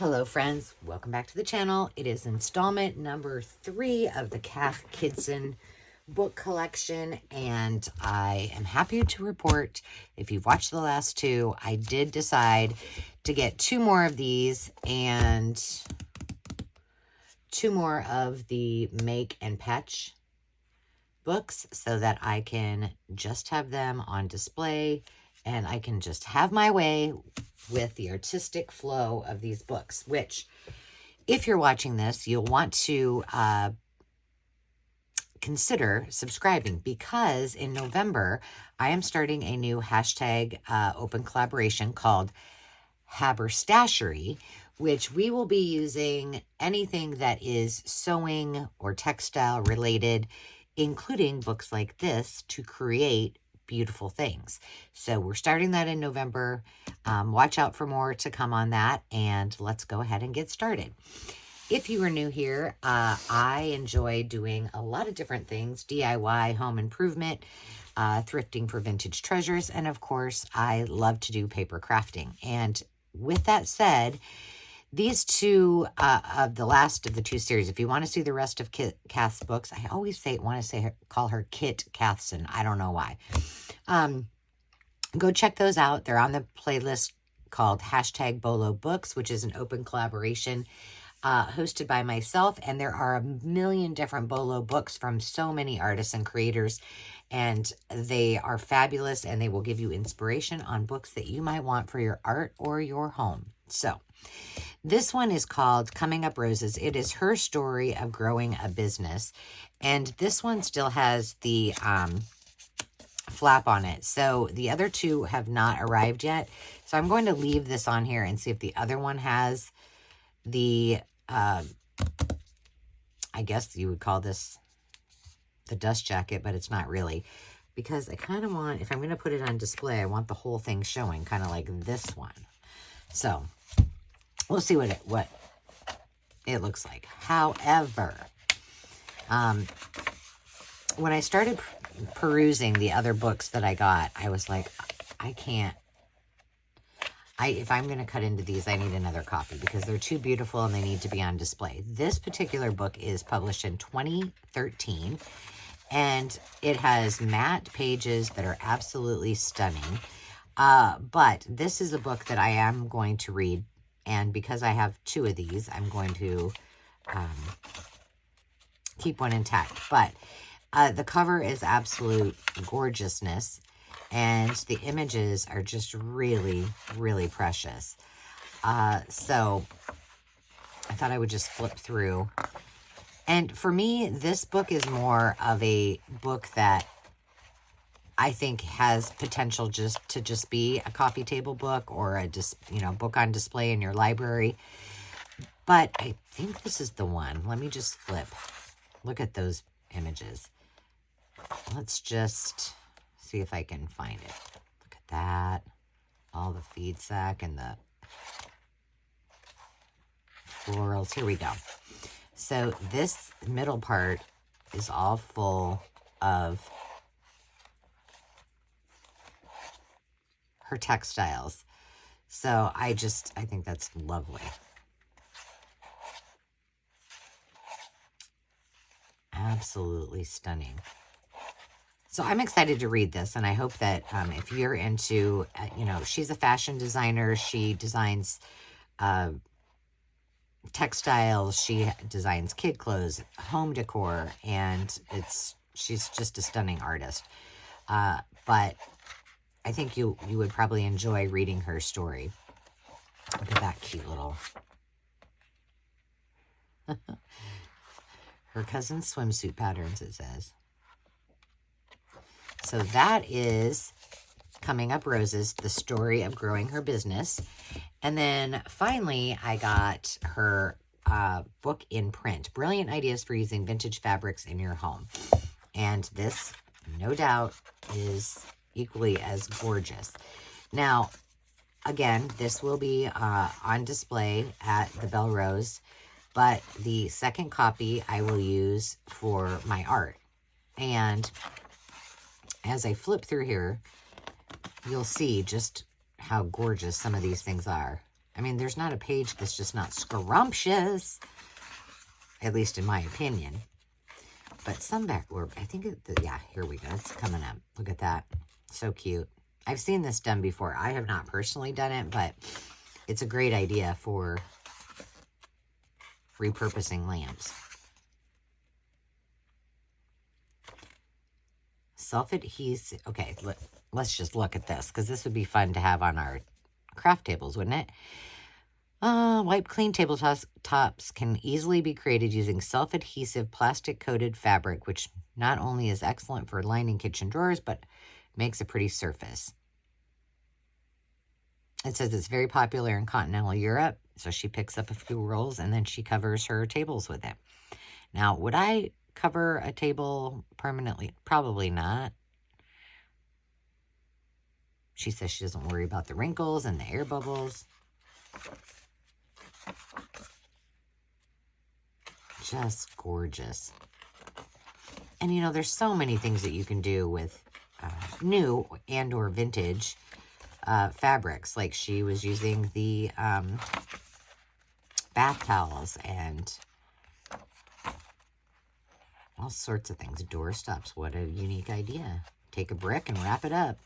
Hello friends, welcome back to the channel. It is installment number 3 of the Cath Kidston book collection, and I am happy to report, if you've watched the last 2, I did decide to get 2 more of these and 2 more of the Make and Patch books so that I can just have them on display and I can just have my way with the artistic flow of these books, which, if you're watching this, you'll want to consider subscribing, because in November, I am starting a new hashtag open collaboration called Haberstashery, which we will be using anything that is sewing or textile related, including books like this, to create beautiful things. So we're starting that in November. Watch out for more to come on that, and let's go ahead and get started. If you are new here, I enjoy doing a lot of different things: DIY, home improvement, thrifting for vintage treasures, and of course, I love to do paper crafting. And with that said, these 2 of the last of the 2 series, if you want to see the rest of Cath's books, I always call her Kit Kathson. I don't know why. Go check those out. They're on the playlist called hashtag Bolo Books, which is an open collaboration hosted by myself. And there are a million different Bolo books from so many artists and creators. And they are fabulous, and they will give you inspiration on books that you might want for your art or your home. So this one is called Coming Up Roses. It is her story of growing a business. And this one still has the flap on it. So the other 2 have not arrived yet. So I'm going to leave this on here and see if the other one has the, I guess you would call this the dust jacket, but it's not really. Because I kind of want, if I'm going to put it on display, I want the whole thing showing, kind of like this one. So we'll see what it looks like. However, when I started perusing the other books that I got, I was like, if I'm going to cut into these, I need another copy because they're too beautiful and they need to be on display. This particular book is published in 2013, and it has matte pages that are absolutely stunning. But this is a book that I am going to read, and because I have 2 of these, I'm going to keep one intact. But the cover is absolute gorgeousness, and the images are just really, really precious. So I thought I would just flip through. And for me, this book is more of a book that I think has potential to just be a coffee table book or a book on display in your library. But I think this is the one. Let me just flip. Look at those images. Let's just see if I can find it. Look at that. All the feed sack and the florals. Here we go. So this middle part is all full of her textiles. So I think that's lovely. Absolutely stunning. So I'm excited to read this, and I hope that if you're into, she's a fashion designer. She designs textiles. She designs kid clothes, home decor, and she's just a stunning artist. But I think you would probably enjoy reading her story. Look at that cute little... Her cousin's swimsuit patterns, it says. So that is Coming Up Roses, the story of growing her business. And then finally, I got her book in print, Brilliant Ideas for Using Vintage Fabrics in Your Home. And this, no doubt, is equally as gorgeous. Now, again, this will be on display at the Belle Rose, but the second copy I will use for my art. And as I flip through here, you'll see just how gorgeous some of these things are. I mean, there's not a page that's just not scrumptious, at least in my opinion. But some backboard, I think, yeah, here we go. It's coming up. Look at that. So cute. I've seen this done before. I have not personally done it, but it's a great idea for repurposing lamps. Self-adhesive. Okay, let's just look at this, because this would be fun to have on our craft tables, wouldn't it? Wipe clean tabletops can easily be created using self-adhesive plastic-coated fabric, which not only is excellent for lining kitchen drawers, but makes a pretty surface. It says it's very popular in continental Europe, so she picks up a few rolls and then she covers her tables with it. Now, would I cover a table permanently? Probably not. She says she doesn't worry about the wrinkles and the air bubbles. Just gorgeous. And you know, there's so many things that you can do with new and or vintage fabrics. Like she was using the bath towels and all sorts of things. Door stops. What a unique idea. Take a brick and wrap it up.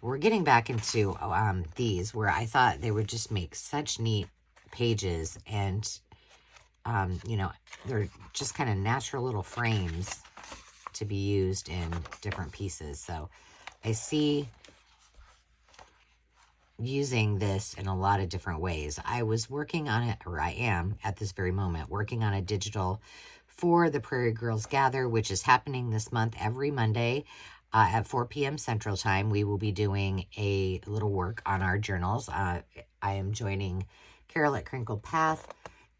We're getting back into these, where I thought they would just make such neat pages, and you know, they're just kind of natural little frames to be used in different pieces. So I see using this in a lot of different ways. I was working on it, or I am at this very moment working on a digital for the Prairie Girls Gather, which is happening this month every Monday at 4 p.m. Central Time. We will be doing a little work on our journals. I am joining Carol at Crinkled Path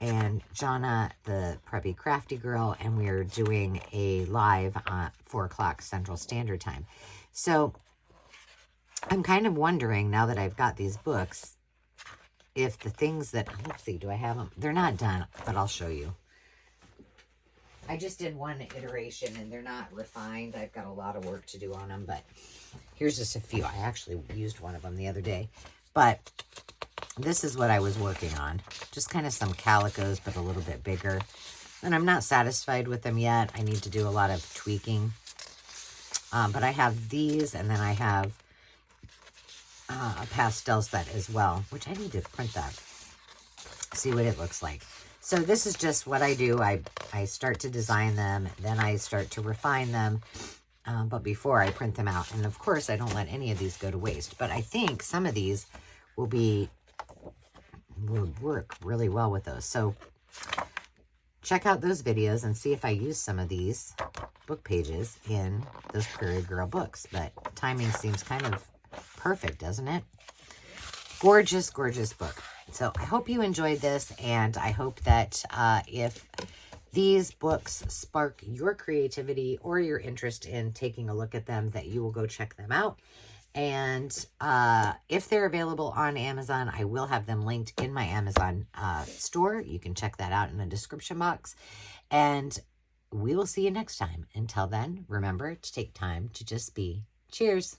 and Jonna, the Preppy Crafty Girl, and we are doing a live at 4 o'clock Central Standard Time. So I'm kind of wondering, now that I've got these books, if the things that, let's see, do I have them? They're not done, but I'll show you. I just did one iteration and they're not refined. I've got a lot of work to do on them, but here's just a few. I actually used one of them the other day, but this is what I was working on. Just kind of some calicos, but a little bit bigger. And I'm not satisfied with them yet. I need to do a lot of tweaking. But I have these, and then I have a pastel set as well, which I need to print that. See what it looks like. So this is just what I do. I start to design them, then I start to refine them, but before I print them out. And of course, I don't let any of these go to waste. But I think some of these will work really well with those. So check out those videos and see if I use some of these book pages in those Prairie Girl books. But timing seems kind of perfect, doesn't it? Gorgeous, gorgeous book. So I hope you enjoyed this, and I hope that if these books spark your creativity or your interest in taking a look at them, that you will go check them out. And if they're available on Amazon, I will have them linked in my Amazon store. You can check that out in the description box. And we will see you next time. Until then, remember to take time to just be. Cheers.